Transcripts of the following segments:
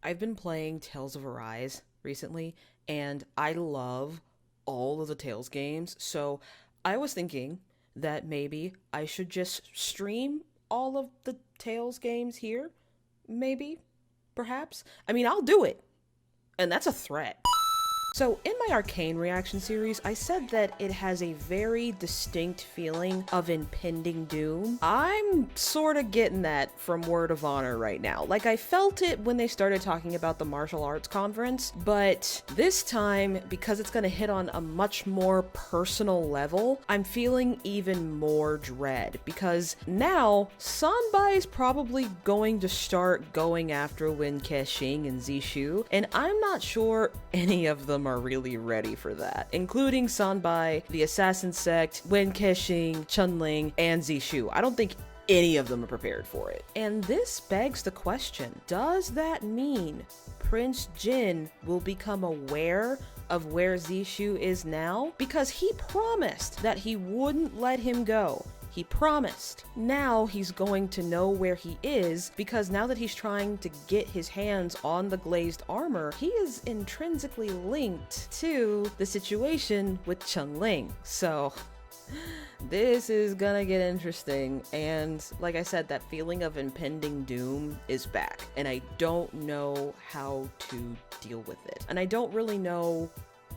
I've been playing Tales of Arise recently, and I love all of the Tales games, so I was thinking that maybe I should just stream all of the Tales games here. Maybe, perhaps. I mean, I'll do it, and that's a threat. So in my Arcane reaction series, I said that it has a very distinct feeling of impending doom. I'm sorta getting that from Word of Honor right now. Like, I felt it when they started talking about the martial arts conference, but this time, because it's gonna hit on a much more personal level, I'm feeling even more dread, because now, Sanbai is probably going to start going after Wen Kexing and Zishu, and I'm not sure any of them are really ready for that, including Sanbai, the Assassin Sect, Wen Kexing, Chunling, and Zishu. I don't think any of them are prepared for it. And this begs the question, does that mean Prince Jin will become aware of where Zishu is now? Because he promised that he wouldn't let him go. He promised. Now he's going to know where he is, because now that he's trying to get his hands on the glazed armor, he is intrinsically linked to the situation with Chunling. So this is gonna get interesting, and like I said, that feeling of impending doom is back, and I don't know how to deal with it. And I don't really know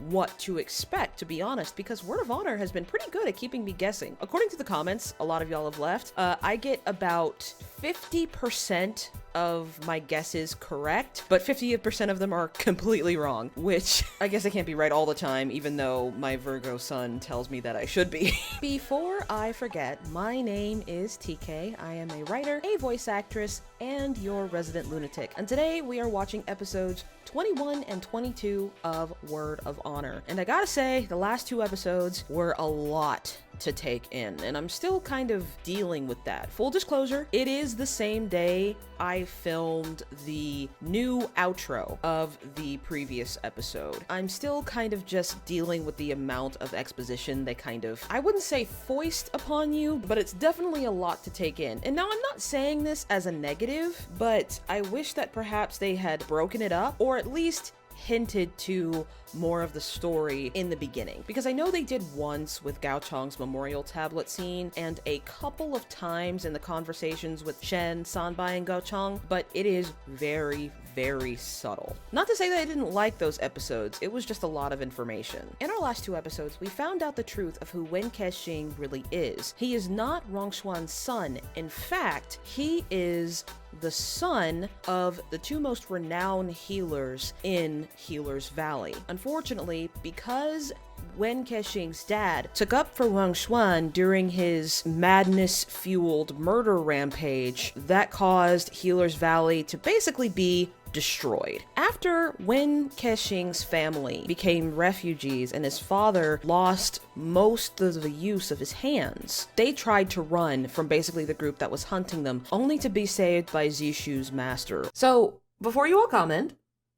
what to expect, to be honest, because Word of Honor has been pretty good at keeping me guessing. According to the comments a lot of y'all have left, I get about 50% of my guesses correct, but 50% of them are completely wrong, which I guess I can't be right all the time, even though my Virgo sun tells me that I should be. Before I forget, my name is TK. I am a writer, a voice actress, and your resident lunatic. And today we are watching episodes 21 and 22 of Word of Honor. And I gotta say, the last two episodes were a lot to take in, and I'm still kind of dealing with that. Full disclosure, it is the same day I filmed the new outro of the previous episode. I'm still kind of just dealing with the amount of exposition they kind of, I wouldn't say foist upon you, but it's definitely a lot to take in. And now I'm not saying this as a negative, but I wish that perhaps they had broken it up, or at least hinted to more of the story in the beginning, because I know they did once with Gao Chong's memorial tablet scene and a couple of times in the conversations with Shen, Sanbai, and Gao Chong, but it is very, very subtle. Not to say that I didn't like those episodes, it was just a lot of information. In our last two episodes, we found out the truth of who Wen Kexing really is. He is not Rongshuan's son. In fact, he is the son of the two most renowned healers in Healer's Valley. Unfortunately, because Wen Kexing's dad took up for Rongshuan during his madness-fueled murder rampage, that caused Healer's Valley to basically be destroyed. After Wen Kexing's family became refugees and his father lost most of the use of his hands, they tried to run from basically the group that was hunting them, only to be saved by Zishu's master. So, before you all comment,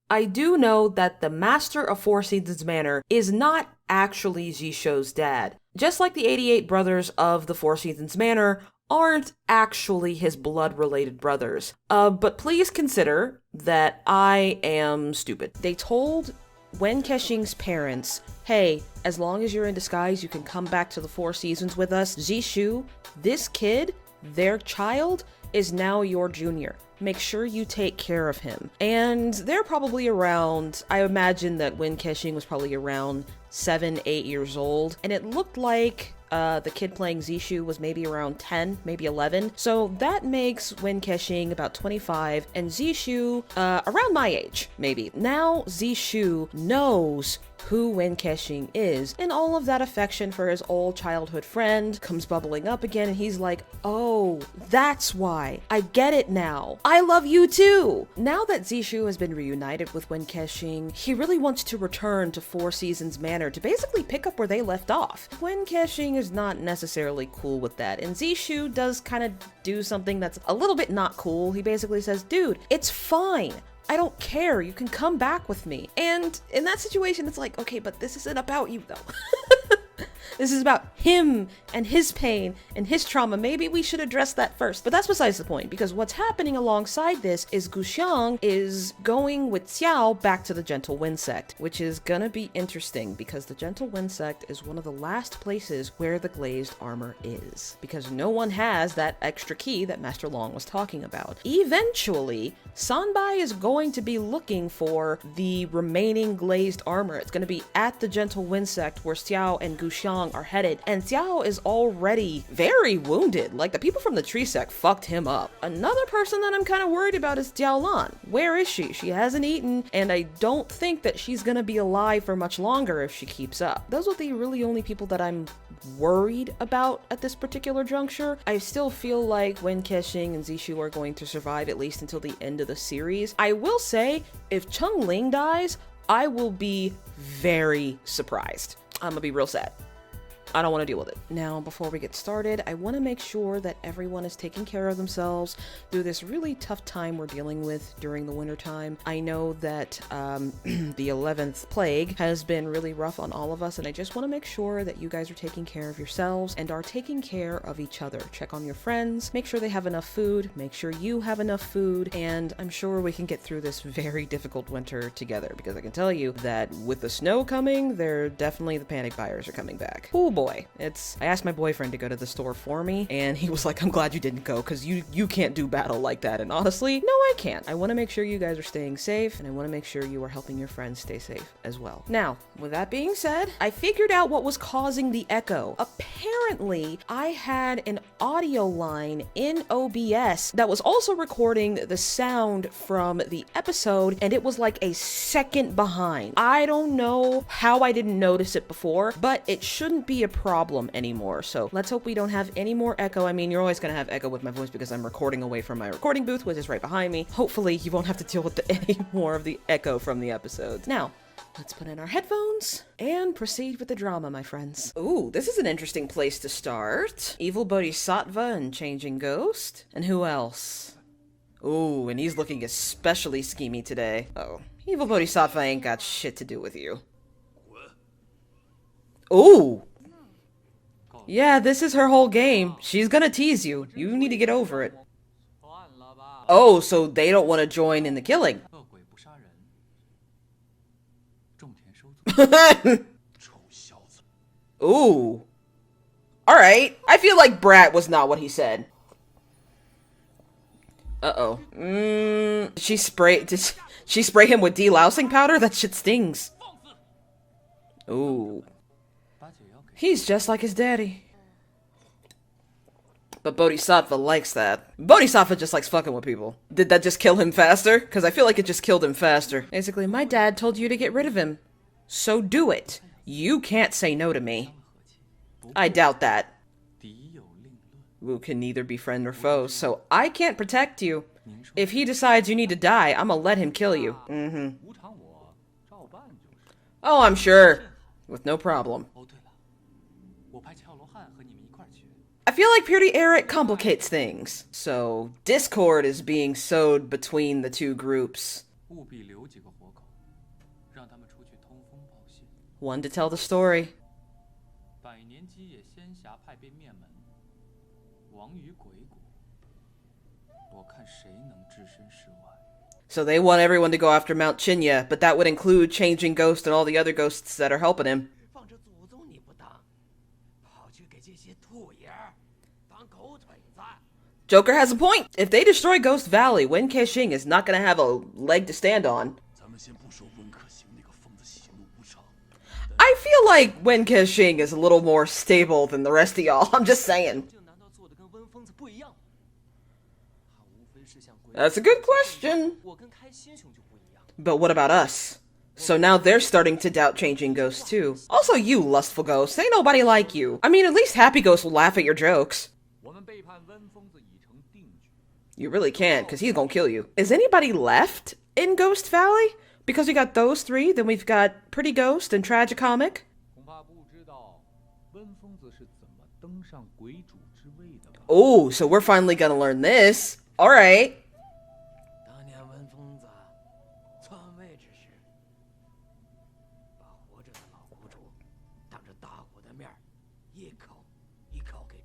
I do know that the master of Four Seasons Manor is not actually Zishu's dad. Just like the 88 brothers of the Four Seasons Manor aren't actually his blood-related brothers. But please consider that I am stupid. They told Wen Kexing's parents, hey, as long as you're in disguise, you can come back to the Four Seasons with us. Zishu, this kid, their child, is now your junior. Make sure you take care of him. And they're probably around, I imagine that Wen Kexing was probably around 7, 8 years old, and it looked like the kid playing Zishu was maybe around 10, maybe 11. So that makes Wen Kexing about 25, and Zishu around my age, maybe. Now Zishu knows who Wen Kexing is, and all of that affection for his old childhood friend comes bubbling up again, and he's like, oh, that's why. I get it now. I love you too! Now that Zishu has been reunited with Wen Kexing, he really wants to return to Four Seasons Manor to basically pick up where they left off. Wen Kexing is not necessarily cool with that, and Zishu does kind of do something that's a little bit not cool. He basically says, dude, it's fine. I don't care, you can come back with me. And in that situation, it's like, okay, but this isn't about you though. This is about him and his pain and his trauma. Maybe we should address that first. But that's besides the point, because what's happening alongside this is Guxiang is going with Xiao back to the Gentle Wind sect, which is gonna be interesting because the Gentle Wind sect is one of the last places where the glazed armor is, because no one has that extra key that Master Long was talking about. Eventually, Sanbai is going to be looking for the remaining glazed armor. It's going to be at the Gentle Wind sect where Xiao and Guxiang are headed, and Xiao is already very wounded. Like, the people from the tree sect fucked him up. Another person that I'm kind of worried about is Diaolan. Where is she? She hasn't eaten, and I don't think that she's going to be alive for much longer if she keeps up. Those are the really only people that I'm worried about at this particular juncture. I still feel like Wen Kexing and Zishu are going to survive at least until the end of the series. I will say, if Cheng Ling dies, I will be very surprised. I'm gonna be real sad. I don't want to deal with it. Now, before we get started, I want to make sure that everyone is taking care of themselves through this really tough time we're dealing with during the winter time. I know that the 11th plague has been really rough on all of us, and I just want to make sure that you guys are taking care of yourselves and are taking care of each other. Check on your friends, make sure they have enough food, make sure you have enough food, and I'm sure we can get through this very difficult winter together, because I can tell you that with the snow coming, definitely the panic buyers are coming back. Oh boy. I asked my boyfriend to go to the store for me, and he was like, I'm glad you didn't go, because you can't do battle like that. And honestly, no, I can't. I want to make sure you guys are staying safe, and I want to make sure you are helping your friends stay safe as well. Now, with that being said, I figured out what was causing the echo. Apparently, I had an audio line in OBS that was also recording the sound from the episode, and it was like a second behind. I don't know how I didn't notice it before, but it shouldn't be a problem anymore. So let's hope we don't have any more echo. I mean, you're always gonna have echo with my voice because I'm recording away from my recording booth, which is right behind me. Hopefully you won't have to deal with any more of the echo from the episodes. Now, let's put in our headphones and proceed with the drama, my friends. Ooh, this is an interesting place to start. Evil Bodhisattva and Changing Ghost. And who else? Ooh, and he's looking especially schemy today. Oh, Evil Bodhisattva ain't got shit to do with you. Ooh! Yeah, this is her whole game. She's gonna tease you. You need to get over it. Oh, so they don't want to join in the killing. Ooh. Alright. I feel like brat was not what he said. Uh-oh. Did she spray him with delousing powder? That shit stings. Ooh. He's just like his daddy. But Bodhisattva likes that. Bodhisattva just likes fucking with people. Did that just kill him faster? Because I feel like it just killed him faster. Basically, my dad told you to get rid of him. So do it. You can't say no to me. I doubt that. Wu can neither be friend or foe, so I can't protect you. If he decides you need to die, I'ma let him kill you. Oh, I'm sure. With no problem. I feel like Purity Eric complicates things. So, discord is being sowed between the two groups. One to tell the story. So they want everyone to go after Mount Chinya, but that would include Changing Ghost and all the other ghosts that are helping him. Joker has a point. If they destroy Ghost Valley, Wen Kexing is not going to have a leg to stand on. I feel like Wen Kexing is a little more stable than the rest of y'all. I'm just saying. That's a good question. But what about us? So now they're starting to doubt Changing Ghost too. Also you, lustful ghost. Ain't nobody like you. I mean, at least Happy Ghost will laugh at your jokes. You really can't, because he's gonna kill you. Is anybody left in Ghost Valley? Because we got those three, then we've got Pretty Ghost and Tragicomic. Oh, so we're finally gonna learn this. Alright.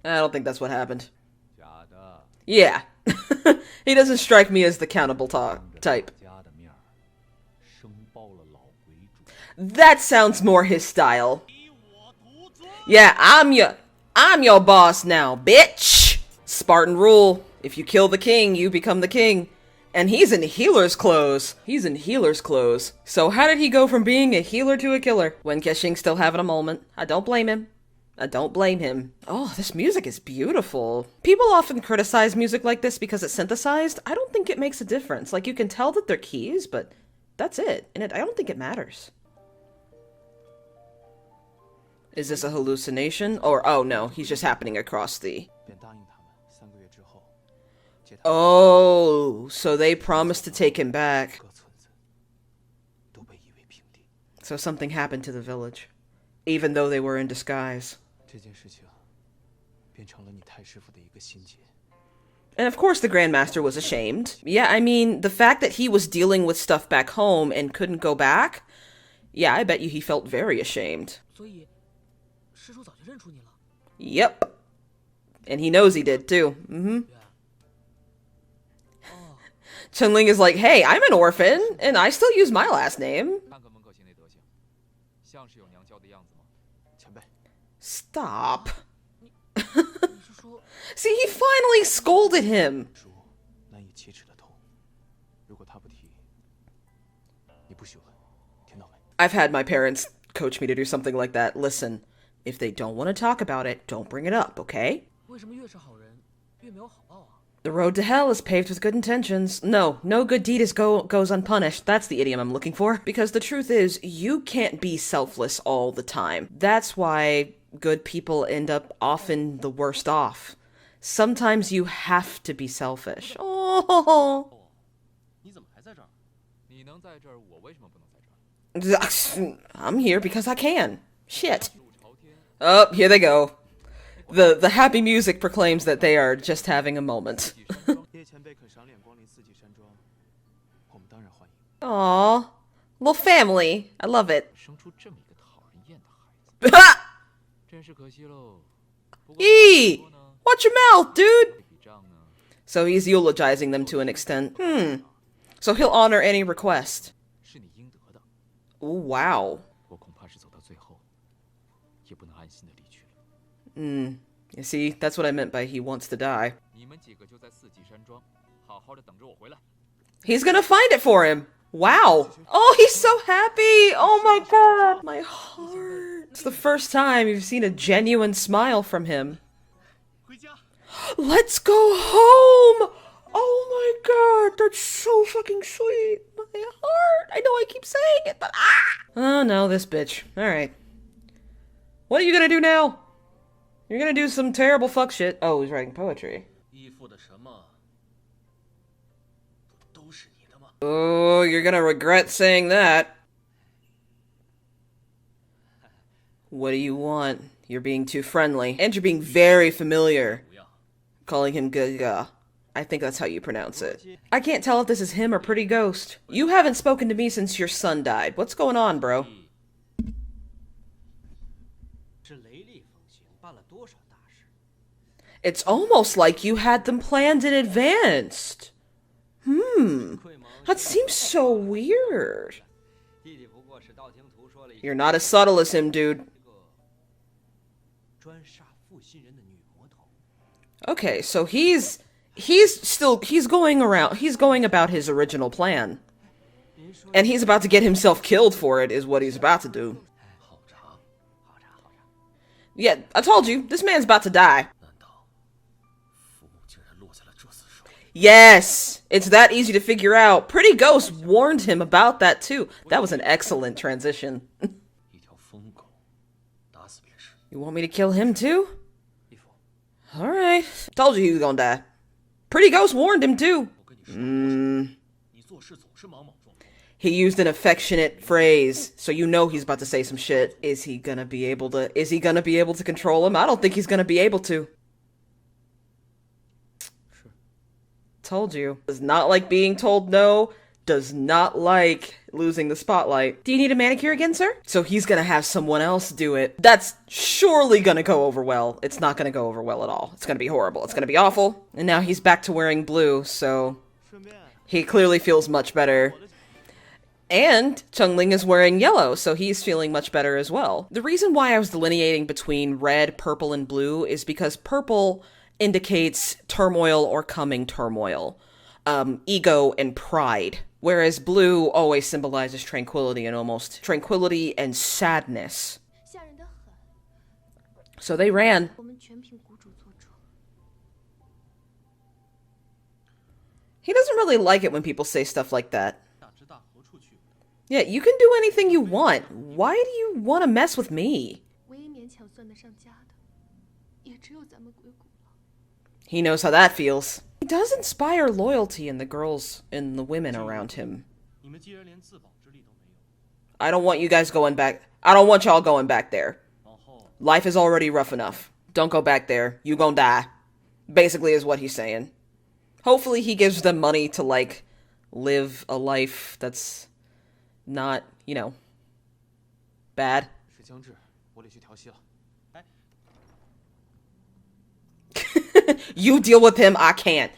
I don't think that's what happened. Yeah. He doesn't strike me as the countable type. That sounds more his style. Yeah, I'm your boss now, bitch! Spartan rule. If you kill the king, you become the king. And he's in healer's clothes. He's in healer's clothes. So how did he go from being a healer to a killer? Wen Kexing still having a moment. I don't blame him. I don't blame him. Oh, this music is beautiful. People often criticize music like this because it's synthesized. I don't think it makes a difference. Like, you can tell that they're keys, but that's it. And I don't think it matters. Is this a hallucination? Or, oh no, he's just happening across the... Oh, so they promised to take him back. So something happened to the village, even though they were in disguise. And of course the Grandmaster was ashamed. Yeah, I mean, the fact that he was dealing with stuff back home and couldn't go back, yeah, I bet you he felt very ashamed. Yep. And he knows he did too. Chunling is like, hey, I'm an orphan, and I still use my last name. Stop. See, he finally scolded him. I've had my parents coach me to do something like that. Listen, if they don't want to talk about it, don't bring it up, okay? The road to hell is paved with good intentions. No good deed goes unpunished. That's the idiom I'm looking for. Because the truth is, you can't be selfless all the time. That's why good people end up often the worst off. Sometimes you have to be selfish. Oh. I'm here because I can. Shit. Oh, here they go. The happy music proclaims that they are just having a moment. Aww. Little family. I love it. Eee! Watch your mouth, dude! So he's eulogizing them to an extent. So he'll honor any request. Ooh, wow. You see, that's what I meant by he wants to die. He's gonna find it for him! Wow! Oh, he's so happy! Oh my god! My heart! It's the first time you've seen a genuine smile from him. Let's go home! Oh my god, that's so fucking sweet! My heart! I know I keep saying it, but oh no, this bitch. Alright. What are you gonna do now? You're gonna do some terrible fuck shit. Oh, he's writing poetry. Oh, you're gonna regret saying that. What do you want? You're being too friendly. And you're being very familiar. Calling him Gaga. I think that's how you pronounce it. I can't tell if this is him or Pretty Ghost. You haven't spoken to me since your son died. What's going on, bro? It's almost like you had them planned in advance. That seems so weird. You're not as subtle as him, dude. Okay, so he's going about his original plan. And he's about to get himself killed for it, is what he's about to do. Yeah, I told you, this man's about to die. Yes! It's that easy to figure out. Pretty Ghost warned him about that too. That was an excellent transition. You want me to kill him too? Alright. Told you he was gonna die. Pretty Ghost warned him too. He used an affectionate phrase, so you know he's about to say some shit. Is he gonna be able to control him? I don't think he's gonna be able to. Told you. It's not like being told no. does not like losing the spotlight. Do you need a manicure again, sir? So he's gonna have someone else do it. That's surely gonna go over well. It's not gonna go over well at all. It's gonna be horrible. It's gonna be awful. And now he's back to wearing blue, so he clearly feels much better. And Chongling is wearing yellow, so he's feeling much better as well. The reason why I was delineating between red, purple, and blue is because purple indicates turmoil or coming turmoil, ego and pride, whereas blue always symbolizes tranquility and sadness. So they ran. He doesn't really like it when people say stuff like that. Yeah, you can do anything you want. Why do you want to mess with me? He knows how that feels. He does inspire loyalty in the girls and the women around him. I don't want you guys going back. I don't want y'all going back there. Life is already rough enough. Don't go back there. You gonna die. Basically is what he's saying. Hopefully he gives them money to, like, live a life that's not, you know, bad. You deal with him, I can't.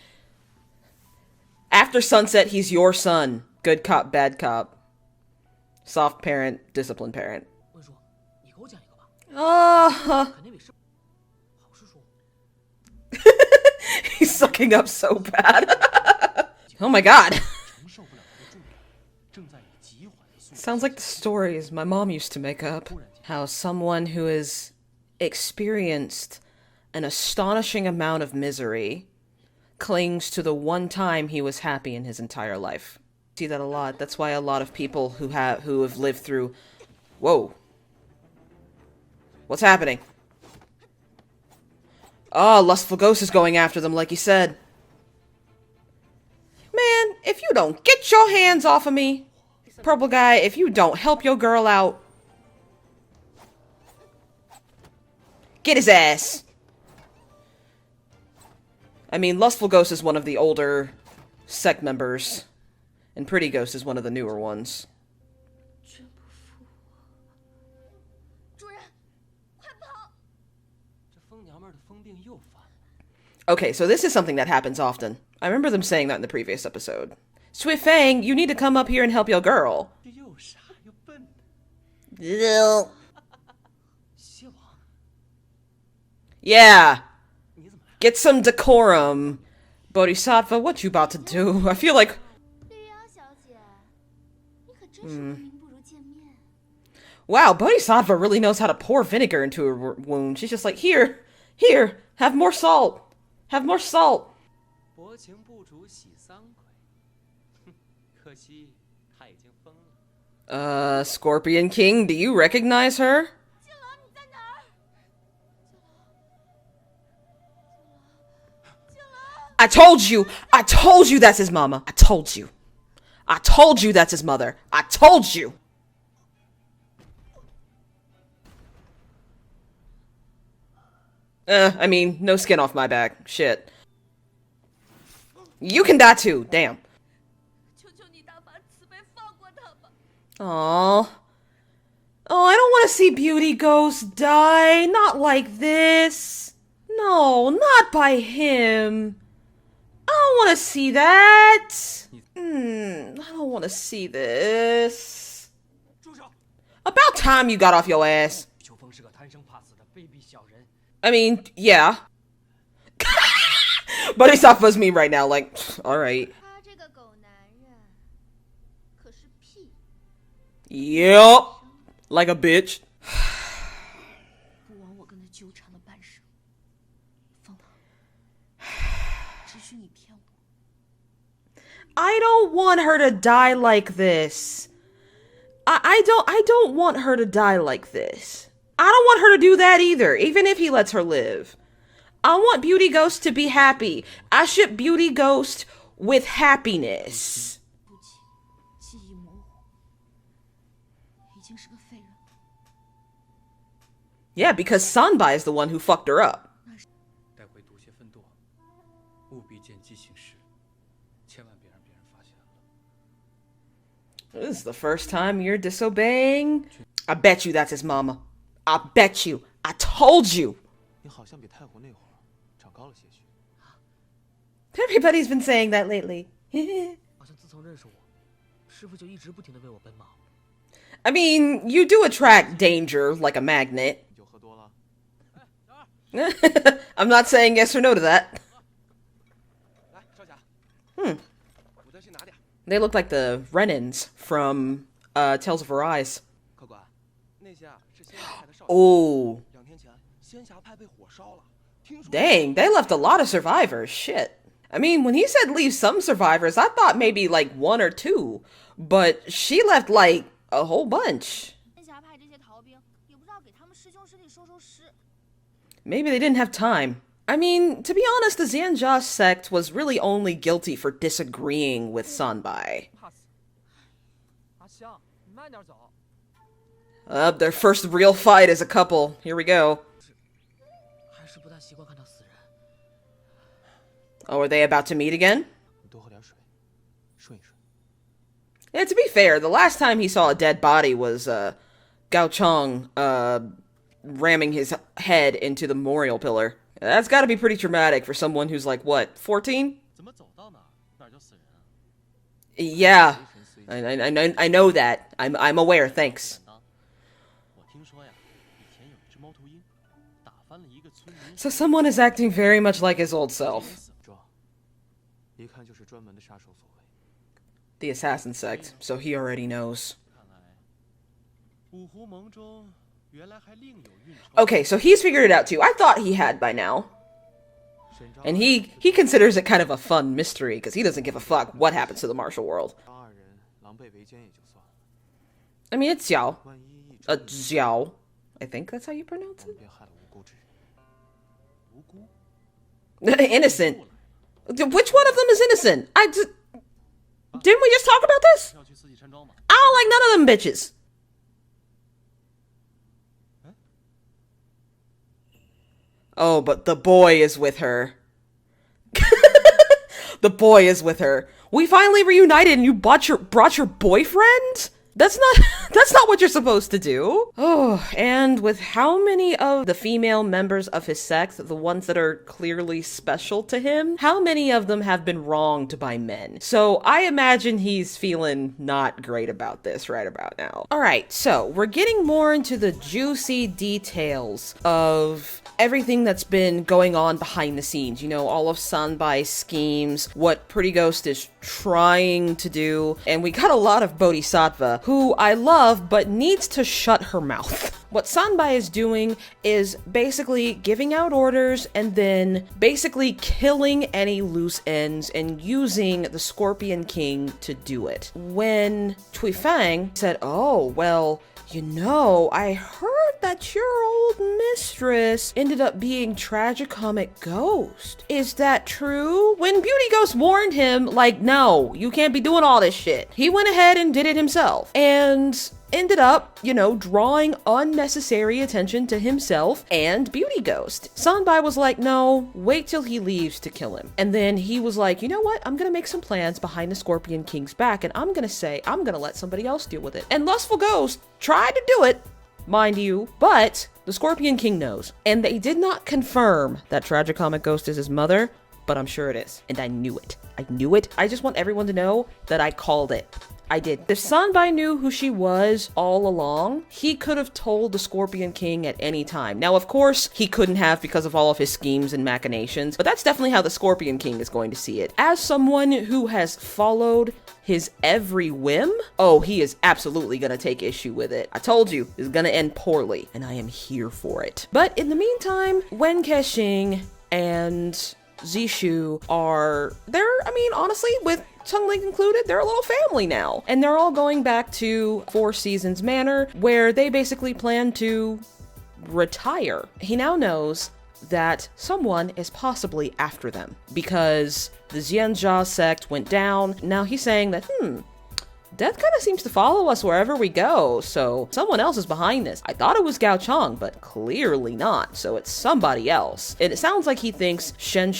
After sunset, he's your son. Good cop, bad cop. Soft parent, disciplined parent. He's sucking up so bad. Oh my god. Sounds like the stories my mom used to make up. How someone who has experienced an astonishing amount of misery clings to the one time he was happy in his entire life. I see that a lot. That's why a lot of people who have lived through... Whoa. What's happening? Oh, Lustful Ghost is going after them, like he said. Man, if you don't get your hands off of me... Purple guy, if you don't help your girl out... Get his ass! I mean, Lustful Ghost is one of the older sect members, and Pretty Ghost is one of the newer ones. Okay, so this is something that happens often. I remember them saying that in the previous episode. Swift Fang, you need to come up here and help your girl. Yeah. Get some decorum. Bodhisattva, what you about to do? I feel like... Wow, Bodhisattva really knows how to pour vinegar into her wound. She's just like, here, have more salt. Have more salt. Scorpion King, do you recognize her? I told you that's his mama. I told you that's his mother. I told you. I mean, no skin off my back. Shit. You can die too, damn. Aww. Oh, I don't want to see Beauty Ghost die. Not like this. No, not by him. I don't want to see that. I don't want to see this. About time you got off your ass. I mean, yeah. Bodhisattva's me right now, like, alright. Yup. Like a bitch. I don't want her to die like this. I don't want her to die like this. I don't want her to do that either, even if he lets her live. I want Beauty Ghost to be happy. I ship Beauty Ghost with happiness. Yeah, because Sanbai is the one who fucked her up. This is the first time you're disobeying. I bet you that's his mama. I bet you. I told you. Everybody's been saying that lately. I mean, you do attract danger like a magnet. I'm not saying yes or no to that. They look like the Renans from Tales of Arise. Oh. Dang, they left a lot of survivors. Shit. I mean, when he said leave some survivors, I thought maybe like 1 or 2. But she left like a whole bunch. Maybe they didn't have time. I mean, to be honest, the Xianjia sect was really only guilty for disagreeing with Sanbai. Their first real fight as a couple. Here we go. Oh, are they about to meet again? Yeah, to be fair, the last time he saw a dead body was, Gao Chong, ramming his head into the memorial pillar. That's gotta be pretty traumatic for someone who's like, what, 14? Yeah, I know that. I'm aware, thanks. So someone is acting very much like his old self. The assassin sect, so he already knows. Okay, so he's figured it out too. I thought he had by now. And he considers it kind of a fun mystery, because he doesn't give a fuck what happens to the martial world. I mean, it's Xiao. Xiao. I think that's how you pronounce it. Innocent. Which one of them is innocent? Didn't we just talk about this? I don't like none of them bitches. Oh, but the boy is with her. The boy is with her. We finally reunited and you brought your boyfriend? That's not what you're supposed to do. Oh, and with how many of the female members of his sect, the ones that are clearly special to him, how many of them have been wronged by men? So I imagine he's feeling not great about this right about now. All right, so we're getting more into the juicy details of everything that's been going on behind the scenes. You know, all of Sanbai's schemes, what Pretty Ghost is trying to do, and we got a lot of Bodhisattva, who I love, but needs to shut her mouth. What Sanbai is doing is basically giving out orders and then basically killing any loose ends and using the Scorpion King to do it. When Tui Fang said, oh, well, you know, I heard that your old mistress ended up being Tragicomic Ghost. Is that true? When Beauty Ghost warned him, like, no, you can't be doing all this shit, he went ahead and did it himself. And ended up, you know, drawing unnecessary attention to himself and Beauty Ghost. Sanbai was like, no, wait till he leaves to kill him. And then he was like, you know what? I'm gonna make some plans behind the Scorpion King's back, and I'm gonna let somebody else deal with it. And Lustful Ghost tried to do it, mind you, but the Scorpion King knows. And they did not confirm that Tragicomic Ghost is his mother, but I'm sure it is. And I knew it. I knew it. I just want everyone to know that I called it. I did. If Sanbai knew who she was all along, he could have told the Scorpion King at any time. Now, of course, he couldn't have because of all of his schemes and machinations, but that's definitely how the Scorpion King is going to see it. As someone who has followed his every whim, oh, he is absolutely gonna take issue with it. I told you, it's gonna end poorly, and I am here for it. But in the meantime, Wen Kexing and Zishu honestly, with Chong included, they're a little family now. And they're all going back to Four Seasons Manor, where they basically plan to retire. He now knows that someone is possibly after them, because the Xianjia sect went down. Now he's saying that, death kind of seems to follow us wherever we go, so someone else is behind this. I thought it was Gao Chong, but clearly not, so it's somebody else. And it sounds like he thinks Shen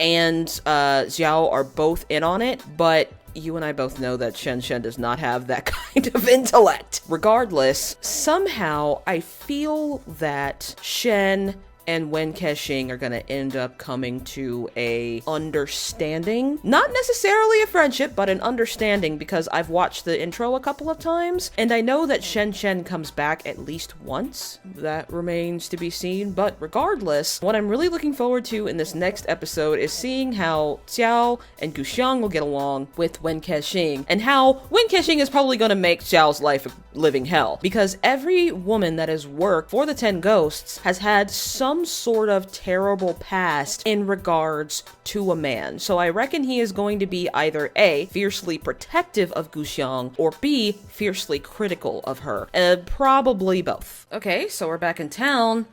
and Xiao are both in on it, but You and I both know that Shen does not have that kind of intellect. Regardless, somehow I feel that Shen and Wen Kexing are gonna end up coming to a understanding. Not necessarily a friendship, but an understanding, because I've watched the intro a couple of times, and I know that Shen comes back at least once. That remains to be seen, but regardless, what I'm really looking forward to in this next episode is seeing how Xiao and Guxiang will get along with Wen Kexing, and how Wen Kexing is probably gonna make Xiao's life a living hell, because every woman that has worked for the 10 Ghosts has had some sort of terrible past in regards to a man. So I reckon he is going to be either A, fiercely protective of Guxiang, or B, fiercely critical of her. Probably both. Okay, so we're back in town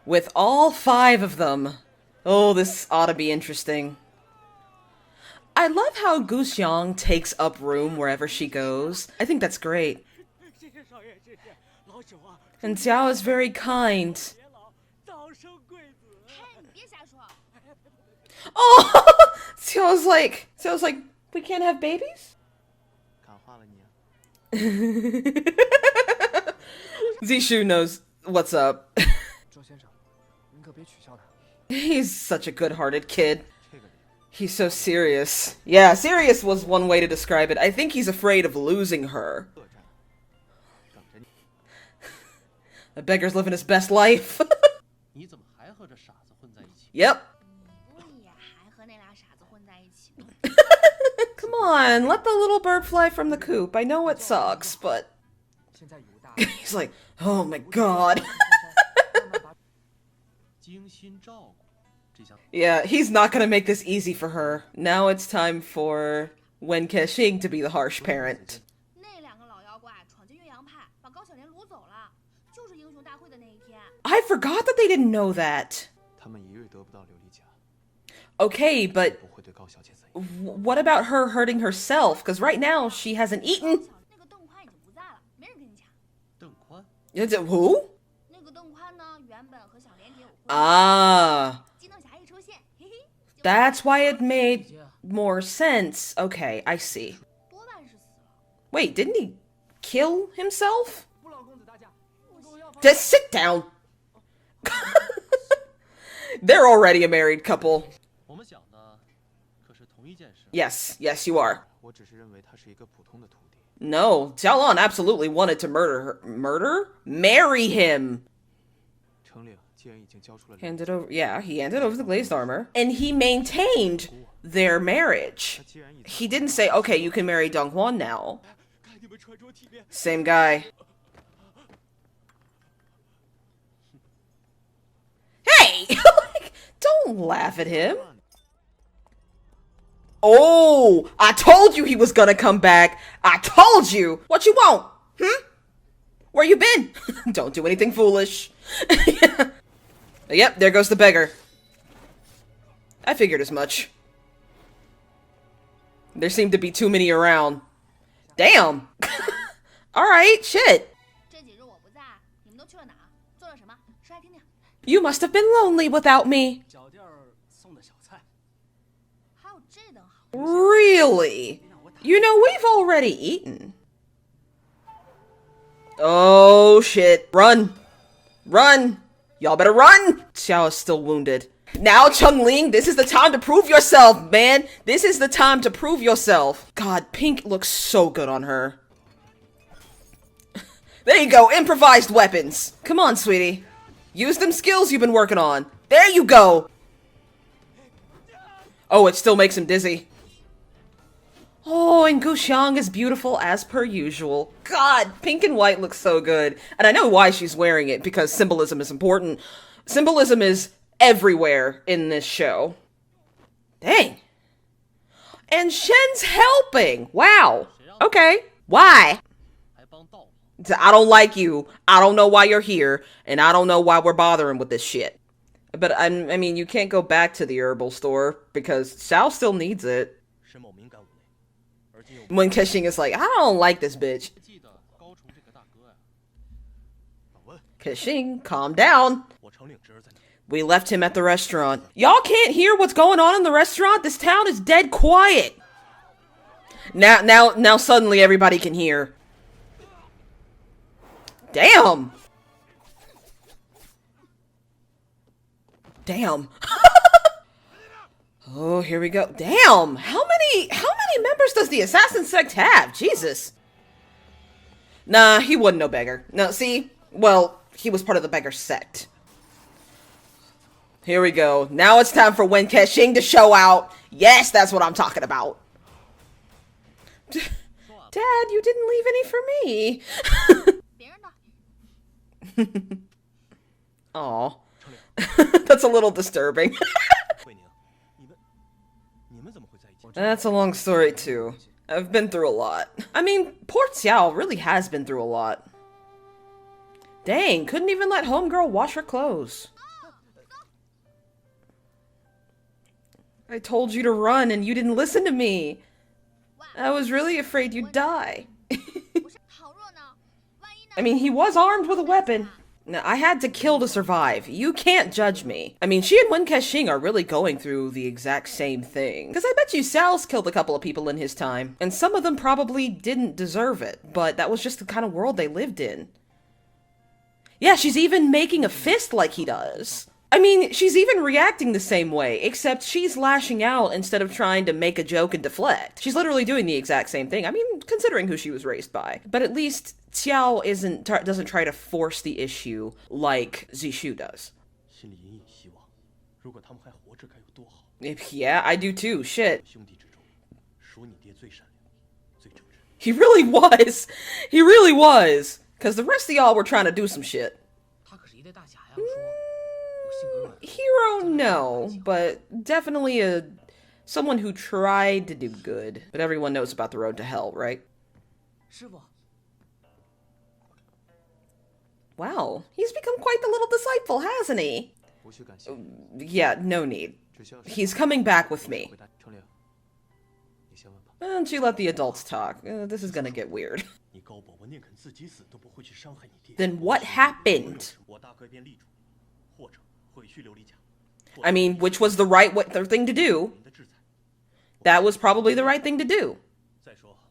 with all 5 of them. Oh, this ought to be interesting. I love how Guxiang takes up room wherever she goes. I think that's great. And Xiao is very kind. Oh! Xiao's like, we can't have babies? Zishu knows what's up. He's such a good-hearted kid. He's so serious. Yeah, serious was one way to describe it. I think he's afraid of losing her. The beggar's living his best life. Yep. Come on, let the little bird fly from the coop. I know it sucks, but... He's like, oh my god. Yeah, he's not gonna make this easy for her. Now it's time for Wen Kexing to be the harsh parent. I forgot that they didn't know that. Okay, but what about her hurting herself? Because right now she hasn't eaten. Who? Ah. That's why it made more sense. Okay, I see. Wait, didn't he kill himself? Just sit down. They're already a married couple. Yes, yes, you are. No, Xiaolon absolutely wanted to murder her. Murder? Marry him! Handed over, yeah, he handed over the glazed armor. And he maintained their marriage. He didn't say, okay, you can marry Dong Huan now. Same guy. Hey! Like, don't laugh at him. Oh, I told you he was gonna come back. I told you. What you want? Where you been? Don't do anything foolish. Yep, there goes the beggar. I figured as much. There seemed to be too many around. Damn. Alright, shit. You must have been lonely without me. Really? You know, we've already eaten. Oh, shit. Run. Run. Y'all better run. Xiao is still wounded. Now, Chongling, this is the time to prove yourself, man. This is the time to prove yourself. God, pink looks so good on her. There you go, improvised weapons. Come on, sweetie. Use them skills you've been working on. There you go. Oh, it still makes him dizzy. Oh, and Guxiang is beautiful as per usual. God, pink and white looks so good. And I know why she's wearing it, because symbolism is important. Symbolism is everywhere in this show. Dang. And Shen's helping. Wow. Okay. Why? I don't like you. I don't know why you're here. And I don't know why we're bothering with this shit. But, I mean, you can't go back to the herbal store, because Xiao still needs it. When Kexing is like, I don't like this bitch. Kexing, calm down. We left him at the restaurant. Y'all can't hear what's going on in the restaurant? This town is dead quiet. Now suddenly everybody can hear. Damn! Damn. Oh, here we go. Damn! How many members does the assassin sect have? Jesus. Nah, he wasn't no beggar. No, see? Well, he was part of the beggar sect. Here we go. Now it's time for Wen Kexing to show out. Yes, that's what I'm talking about. Dad, you didn't leave any for me. Aw. That's a little disturbing. That's a long story, too. I've been through a lot. I mean, poor Xiao really has been through a lot. Dang, couldn't even let homegirl wash her clothes. I told you to run and you didn't listen to me. I was really afraid you'd die. I mean, he was armed with a weapon. Now, I had to kill to survive. You can't judge me. I mean, she and Wen Kexing are really going through the exact same thing. Because I bet you Sal's killed a couple of people in his time. And some of them probably didn't deserve it. But that was just the kind of world they lived in. Yeah, she's even making a fist like he does. I mean, she's even reacting the same way, except she's lashing out instead of trying to make a joke and deflect. She's literally doing the exact same thing. I mean, considering who she was raised by. But at least Xiao doesn't try to force the issue like Zishu does. Yeah, I do too. Shit. He really was. He really was. Because the rest of y'all were trying to do some shit. Hero, no, but definitely someone who tried to do good. But everyone knows about the road to hell, right? Wow, he's become quite the little disciple, hasn't he? Yeah, no need. He's coming back with me. And you let the adults talk. This is gonna get weird. Then what happened? I mean, which was the right thing to do. That was probably the right thing to do.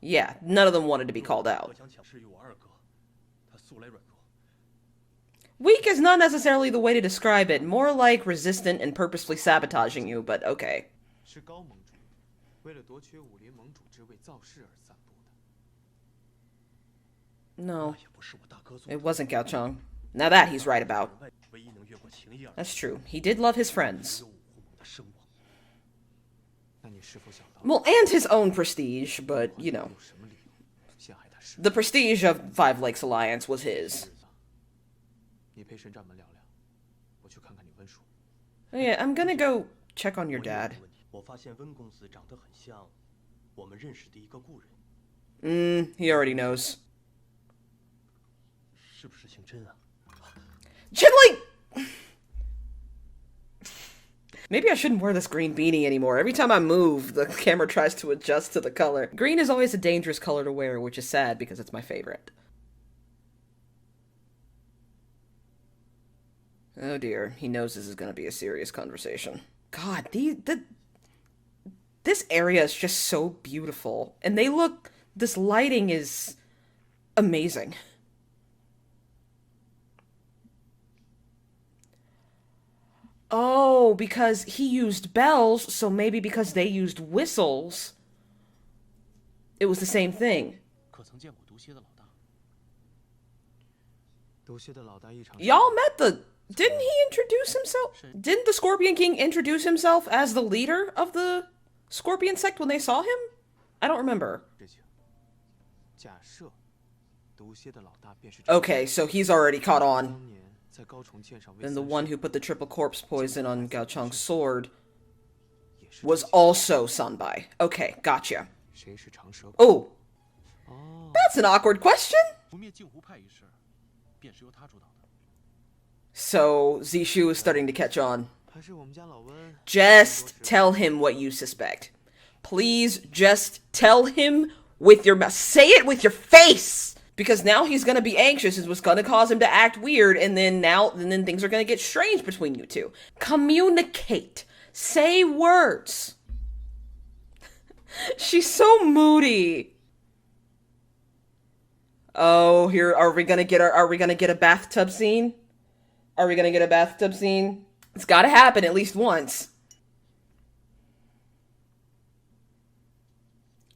Yeah, none of them wanted to be called out. Weak is not necessarily the way to describe it, more like resistant and purposefully sabotaging you, but okay. No, it wasn't Gao Chong. Now that he's right about. That's true. He did love his friends. Well, and his own prestige, but, you know. The prestige of Five Lakes Alliance was his. Oh, yeah, I'm gonna go check on your dad. He already knows. Chinley! Maybe I shouldn't wear this green beanie anymore. Every time I move, the camera tries to adjust to the color. Green is always a dangerous color to wear, which is sad because it's my favorite. Oh dear, he knows this is going to be a serious conversation. God, this area is just so beautiful. And this lighting is amazing. Oh, because he used bells, so maybe because they used whistles, it was the same thing. Y'all met didn't he introduce himself? Didn't the Scorpion King introduce himself as the leader of the Scorpion sect when they saw him? I don't remember. Okay, so he's already caught on. And the one who put the triple corpse poison on Gao Chong's sword was also Sanbai. Okay, gotcha. Oh, that's an awkward question. So, Zishu is starting to catch on. Just tell him what you suspect. Please just tell him with your mouth. Say it with your face! Because now he's gonna be anxious, is what's gonna cause him to act weird, and then things are gonna get strange between you two. Communicate. Say words. She's so moody. Oh, here are we gonna get a bathtub scene? Are we gonna get a bathtub scene? It's gotta happen at least once.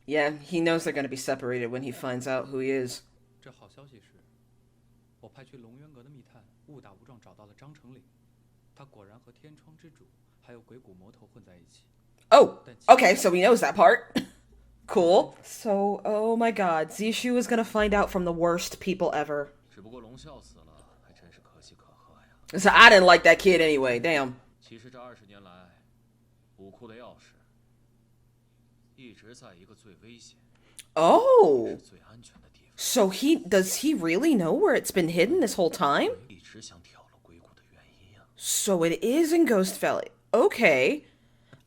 Yeah, he knows they're gonna be separated when he finds out who he is. 这好消息是，我派去龙渊阁的密探误打误撞找到了张成岭，他果然和天窗之主还有鬼谷魔头混在一起。Oh, okay, so he knows that part. Cool. So, oh my god, Zishu is gonna find out from the worst people ever. 只不过龙啸死了，还真是可喜可贺呀。So I didn't like that kid anyway, damn. 其实这20年来，武库的钥匙一直在一个最危险、Oh. 最安全的地方。So does he really know where it's been hidden this whole time? 一直想挑了鬼谷的原因呀。So it is in Ghost Valley. Okay.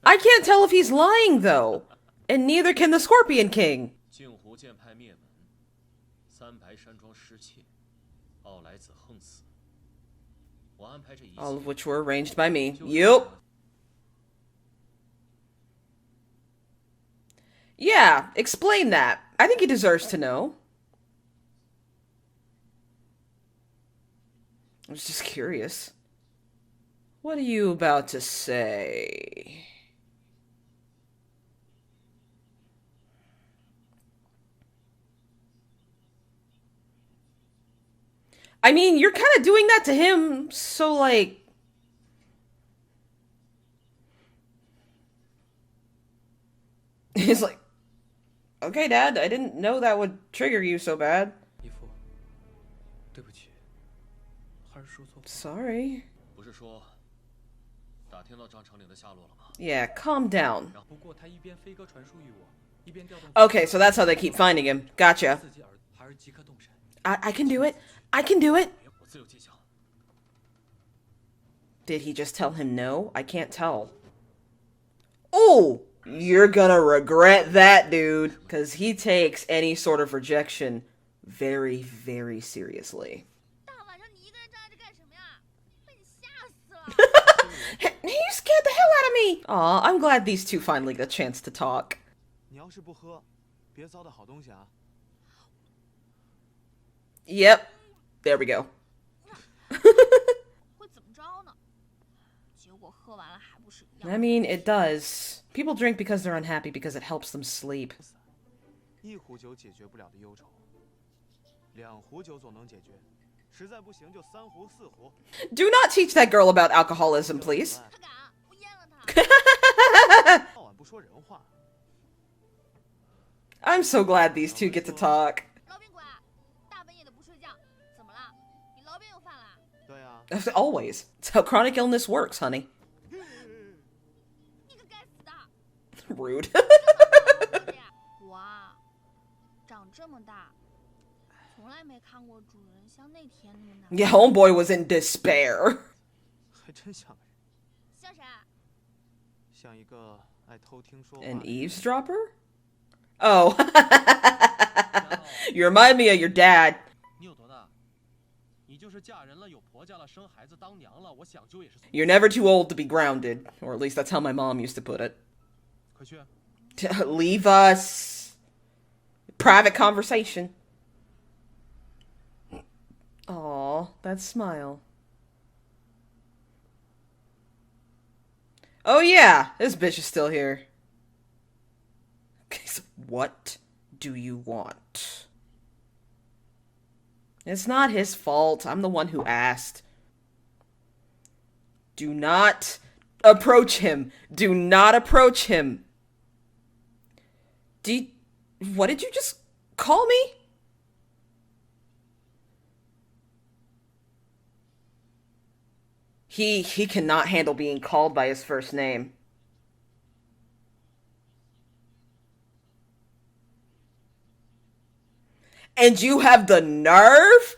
I can't tell if he's lying though. And neither can the Scorpion King. 镜湖剑派灭门，三白山庄失窃，奥莱子横死。我安排这一切。 All of which were arranged by me. Yup. Yeah, explain that. I think he deserves to know. I was just curious. What are you about to say? I mean, you're kind of doing that to him, so like... He's like, okay, Dad, I didn't know that would trigger you so bad. 姨父，对不起，还是说错话。 Sorry. 不是说打听到张成岭的下落了吗？ Yeah, calm down. 不过他一边飞鸽传书于我，一边调动。 Okay, so that's how they keep finding him. Gotcha. 自己还是即刻动身。 I can do it. I can do it. 我自有技巧。 Did he just tell him no? I can't tell. Oh, you're gonna regret that, dude. Because he takes any sort of rejection very, very seriously. You scared the hell out of me. Aw, I'm glad these two finally got a chance to talk. 你要是不喝，别糟蹋好东西啊。 Yep. There we go. I mean, it does. People drink because they're unhappy because it helps them sleep. 一壶酒解决不了的忧愁，2壶酒总能解决，实在不行就3壶4壶。 Do not teach that girl about alcoholism, please. 到晚不说人话。 I'm so glad these two get to talk. 老宾鬼，大半夜的不睡觉，怎么了？你痨病又犯了？对呀。 Always. It's how chronic illness works, honey. 你个该死的！ Rude. 哇，长这么大，从来没看过主人像那天那么难。 Yeah, homeboy was in despair. 还真像个人。像谁？像一个爱偷听说话。 An eavesdropper? Oh. You remind me of your dad. 你有多大？你就是嫁人了，有婆家了，生孩子当娘了，我想救也是。 You're never too old to be grounded. Or at least that's how my mom used to put it. 快去。 Leave us. Private conversation. Aw, that smile. Oh yeah, this bitch is still here. Okay, so what do you want? It's not his fault. I'm the one who asked. Do not approach him. Do not approach him. What did you just call me? He cannot handle being called by his first name. And you have the nerve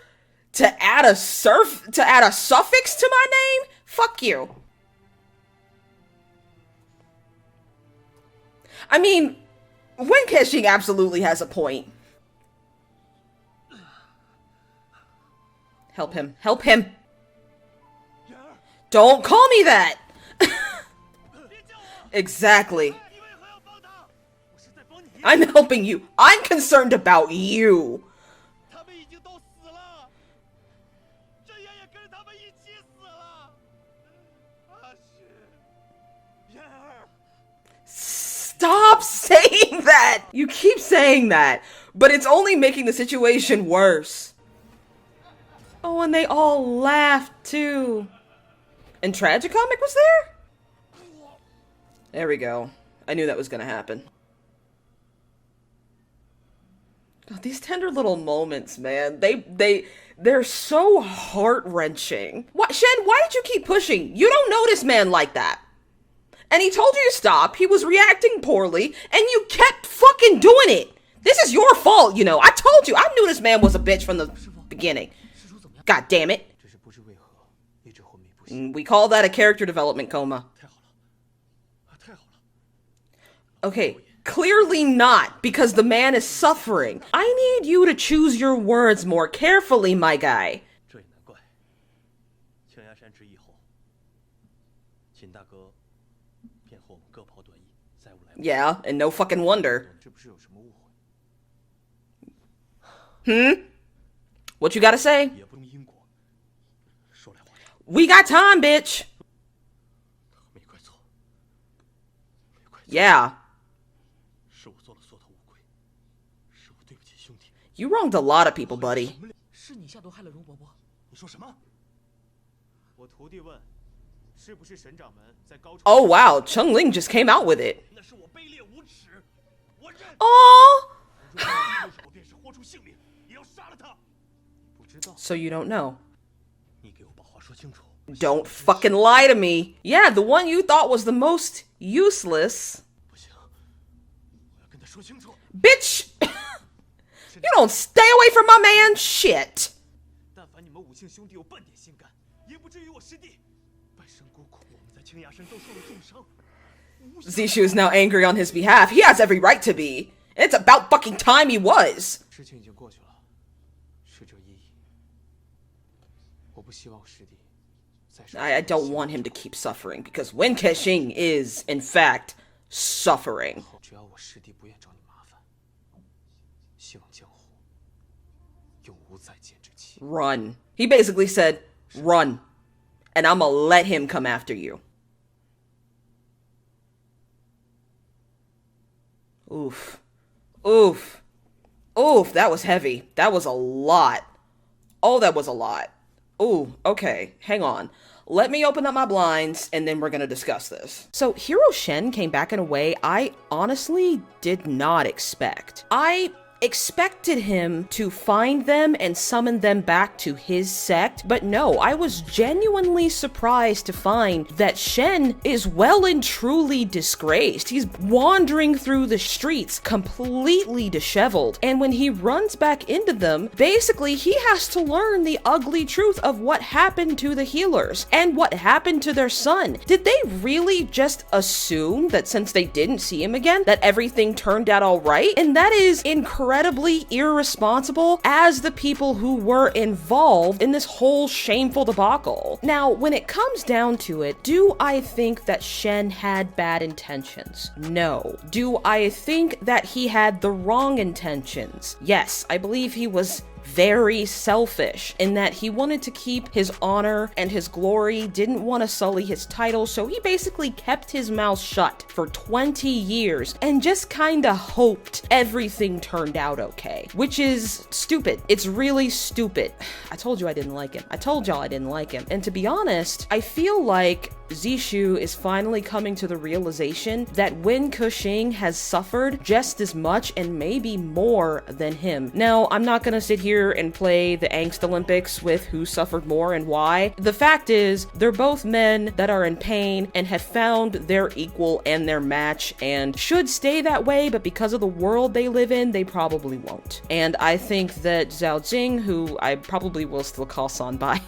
to add a suffix to my name? Fuck you. I mean, Wen Keqing absolutely has a point. Help him. Help him. Don't call me that. Exactly. I'm helping you. I'm concerned about you. 他们已经都死了，朕爷也跟着他们一起死了。阿虚，妍儿。 Stop saying that! You keep saying that, but it's only making the situation worse. Oh, and they all laughed too. And Tragicomic was there? There we go. I knew that was gonna happen. God, these tender little moments, man. They're so heart-wrenching. What, Shen, why did you keep pushing? You don't know this man like that. And he told you to stop, he was reacting poorly, and you kept fucking doing it! This is your fault, you know. I told you, I knew this man was a bitch from the beginning. God damn it. We call that a character development coma. Okay, clearly not, because the man is suffering. I need you to choose your words more carefully, my guy. Yeah, and no fucking wonder. What you gotta say? We got time, bitch. Yeah. You wronged a lot of people, buddy. Oh wow, Chong Ling just came out with it. Oh. So you don't know. Don't fucking lie to me. Yeah, the one you thought was the most useless. Bitch! You don't stay away from my man? Shit. Zishu is now angry on his behalf. He has every right to be. It's about fucking time he was. I don't want him to keep suffering, because Wen Kexing is, in fact, suffering. Run. He basically said, run. And I'ma let him come after you. Oof. Oof. Oof, that was heavy. That was a lot. Oh, that was a lot. Ooh, okay, hang on. Let me open up my blinds, and then we're gonna discuss this. So, Hero Shen came back in a way I honestly did not expect. I expected him to find them and summon them back to his sect, but no, I was genuinely surprised to find that Shen is well and truly disgraced. He's wandering through the streets completely disheveled, and when he runs back into them, basically he has to learn the ugly truth of what happened to the healers and what happened to their son. Did they really just assume that since they didn't see him again, that everything turned out alright? And that is incredibly irresponsible as the people who were involved in this whole shameful debacle. Now, when it comes down to it, do I think that Shen had bad intentions? No. Do I think that he had the wrong intentions? Yes, I believe he was very selfish in that he wanted to keep his honor and his glory, didn't want to sully his title, so he basically kept his mouth shut for 20 years and just kinda hoped everything turned out okay, which is stupid. It's really stupid. I told you I didn't like him. I told y'all I didn't like him. And to be honest, I feel like Zishu is finally coming to the realization that Wen Kexing has suffered just as much and maybe more than him. Now, I'm not gonna sit here and play the Angst Olympics with who suffered more and why. The fact is, they're both men that are in pain and have found their equal and their match and should stay that way, but because of the world they live in, they probably won't. And I think that Zhao Jing, who I probably will still call Sanbai,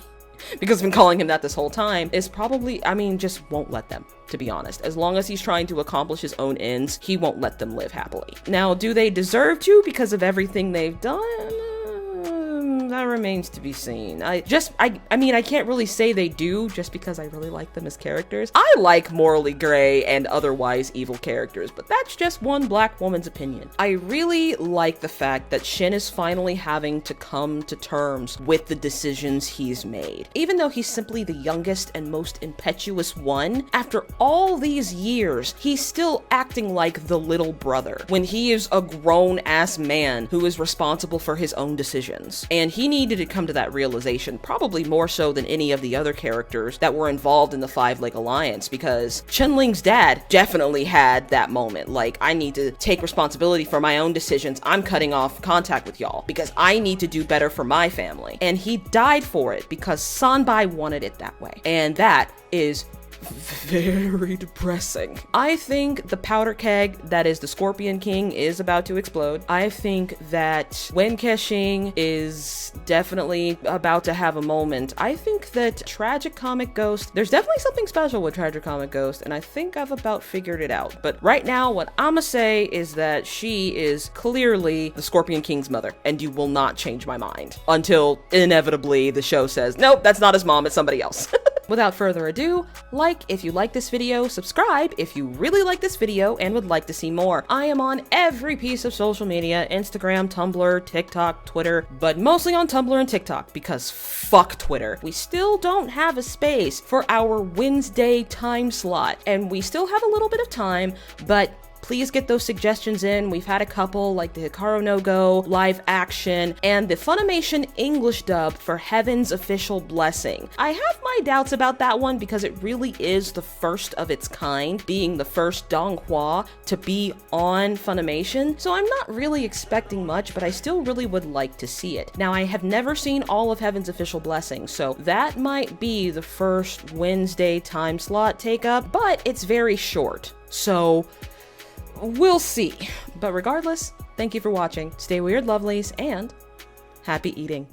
because I've been calling him that this whole time, is probably, just won't let them, to be honest. As long as he's trying to accomplish his own ends, he won't let them live happily. Now, do they deserve to because of everything they've done? that remains to be seen. I mean, I can't really say they do just because I really like them as characters. I like morally gray and otherwise evil characters, but that's just one black woman's opinion. I really like the fact that Shen is finally having to come to terms with the decisions he's made. Even though he's simply the youngest and most impetuous one, after all these years, he's still acting like the little brother when he is a grown-ass man who is responsible for his own decisions. And he needed to come to that realization, probably more so than any of the other characters that were involved in the Five-Leg Alliance, because Chun-Ling's dad definitely had that moment. Like, I need to take responsibility for my own decisions. I'm cutting off contact with y'all because I need to do better for my family. And he died for it because Sanbai wanted it that way. And that is very depressing. I think the powder keg that is the Scorpion King is about to explode. I think that Wen Kexing is definitely about to have a moment. I think that Tragic Comic Ghost, there's definitely something special with Tragic Comic Ghost, and I think I've about figured it out. But right now, what I'ma say is that she is clearly the Scorpion King's mother, and you will not change my mind until inevitably the show says, nope, that's not his mom, it's somebody else. Without further ado, like if you like this video, subscribe if you really like this video and would like to see more. I am on every piece of social media, Instagram, Tumblr, TikTok, Twitter, but mostly on Tumblr and TikTok because fuck Twitter. We still don't have a space for our Wednesday time slot, and we still have a little bit of time, but please get those suggestions in. We've had a couple, like the Hikaru no Go live action and the Funimation English dub for Heaven's Official Blessing. I have my doubts about that one because it really is the first of its kind, being the first donghua to be on Funimation, so I'm not really expecting much, but I still really would like to see it. Now, I have never seen all of Heaven's Official Blessing, so that might be the first Wednesday time slot take up, but it's very short, so we'll see. But regardless, thank you for watching. Stay weird, lovelies, and happy eating.